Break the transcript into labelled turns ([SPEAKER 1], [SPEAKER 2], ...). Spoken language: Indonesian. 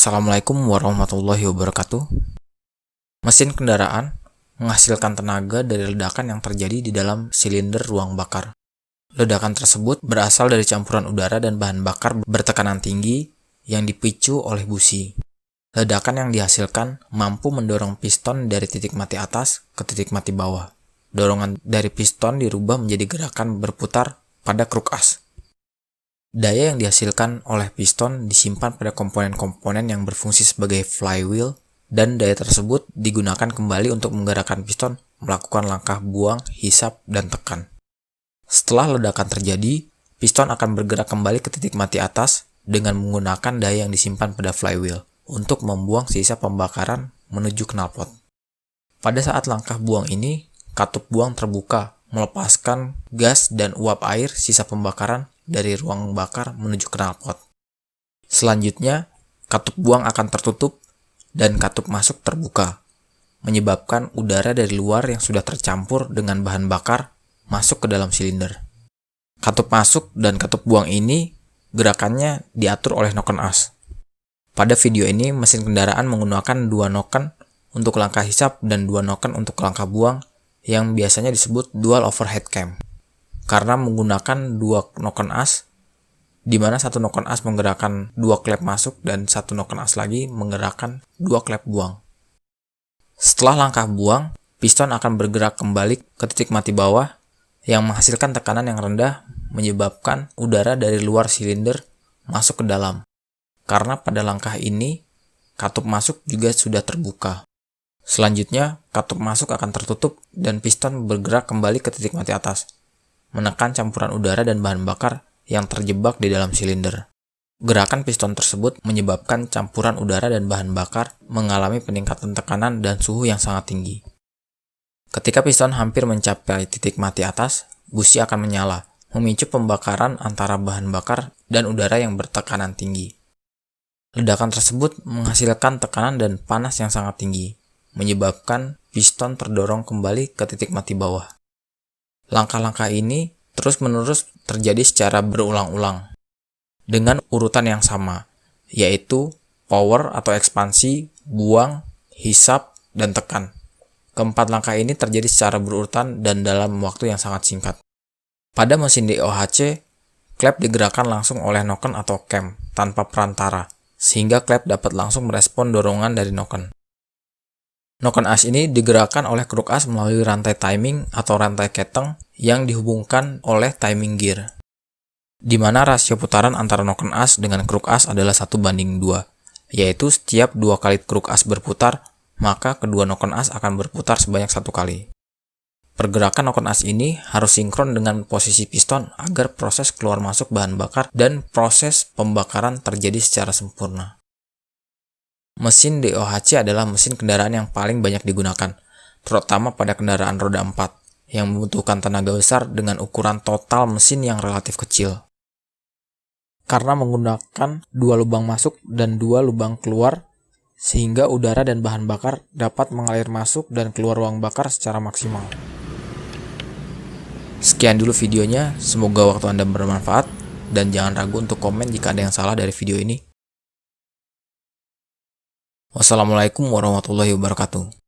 [SPEAKER 1] Assalamualaikum warahmatullahi wabarakatuh. Mesin kendaraan menghasilkan tenaga dari ledakan yang terjadi di dalam silinder ruang bakar. Ledakan tersebut berasal dari campuran udara dan bahan bakar bertekanan tinggi yang dipicu oleh busi. Ledakan yang dihasilkan mampu mendorong piston dari titik mati atas ke titik mati bawah. Dorongan dari piston dirubah menjadi gerakan berputar pada kruk as. Daya yang dihasilkan oleh piston disimpan pada komponen-komponen yang berfungsi sebagai flywheel, dan daya tersebut digunakan kembali untuk menggerakkan piston melakukan langkah buang, hisap, dan tekan. Setelah ledakan terjadi, piston akan bergerak kembali ke titik mati atas dengan menggunakan daya yang disimpan pada flywheel untuk membuang sisa pembakaran menuju knalpot. Pada saat langkah buang ini, katup buang terbuka, melepaskan gas dan uap air sisa pembakaran dari ruang bakar menuju knalpot. Selanjutnya, katup buang akan tertutup dan katup masuk terbuka, menyebabkan udara dari luar yang sudah tercampur dengan bahan bakar masuk ke dalam silinder. Katup masuk dan katup buang ini gerakannya diatur oleh noken as. Pada video ini, mesin kendaraan menggunakan 2 noken untuk langkah hisap dan 2 noken untuk langkah buang yang biasanya disebut dual overhead cam. Karena menggunakan 2 noken as, di mana 1 noken as menggerakkan 2 klep masuk dan 1 noken as lagi menggerakkan 2 klep buang. Setelah langkah buang, piston akan bergerak kembali ke titik mati bawah yang menghasilkan tekanan yang rendah menyebabkan udara dari luar silinder masuk ke dalam. Karena pada langkah ini, katup masuk juga sudah terbuka. Selanjutnya, katup masuk akan tertutup dan piston bergerak kembali ke titik mati atas, menekan campuran udara dan bahan bakar yang terjebak di dalam silinder. Gerakan piston tersebut menyebabkan campuran udara dan bahan bakar mengalami peningkatan tekanan dan suhu yang sangat tinggi. Ketika piston hampir mencapai titik mati atas, busi akan menyala, memicu pembakaran antara bahan bakar dan udara yang bertekanan tinggi. Ledakan tersebut menghasilkan tekanan dan panas yang sangat tinggi, menyebabkan piston terdorong kembali ke titik mati bawah. Langkah-langkah ini terus-menerus terjadi secara berulang-ulang dengan urutan yang sama, yaitu power atau ekspansi, buang, hisap, dan tekan. Keempat langkah ini terjadi secara berurutan dan dalam waktu yang sangat singkat. Pada mesin DOHC, klep digerakkan langsung oleh noken atau cam tanpa perantara, sehingga klep dapat langsung merespon dorongan dari noken. Noken as ini digerakkan oleh kruk as melalui rantai timing atau rantai keteng yang dihubungkan oleh timing gear, di mana rasio putaran antara noken as dengan kruk as adalah 1:2, yaitu setiap 2 kali kruk as berputar, maka kedua noken as akan berputar sebanyak 1 kali. Pergerakan noken as ini harus sinkron dengan posisi piston agar proses keluar masuk bahan bakar dan proses pembakaran terjadi secara sempurna. Mesin DOHC adalah mesin kendaraan yang paling banyak digunakan, terutama pada kendaraan roda 4, yang membutuhkan tenaga besar dengan ukuran total mesin yang relatif kecil. Karena menggunakan 2 lubang masuk dan 2 lubang keluar, sehingga udara dan bahan bakar dapat mengalir masuk dan keluar ruang bakar secara maksimal. Sekian dulu videonya, semoga waktu Anda bermanfaat, dan jangan ragu untuk komen jika ada yang salah dari video ini. Wassalamualaikum warahmatullahi wabarakatuh.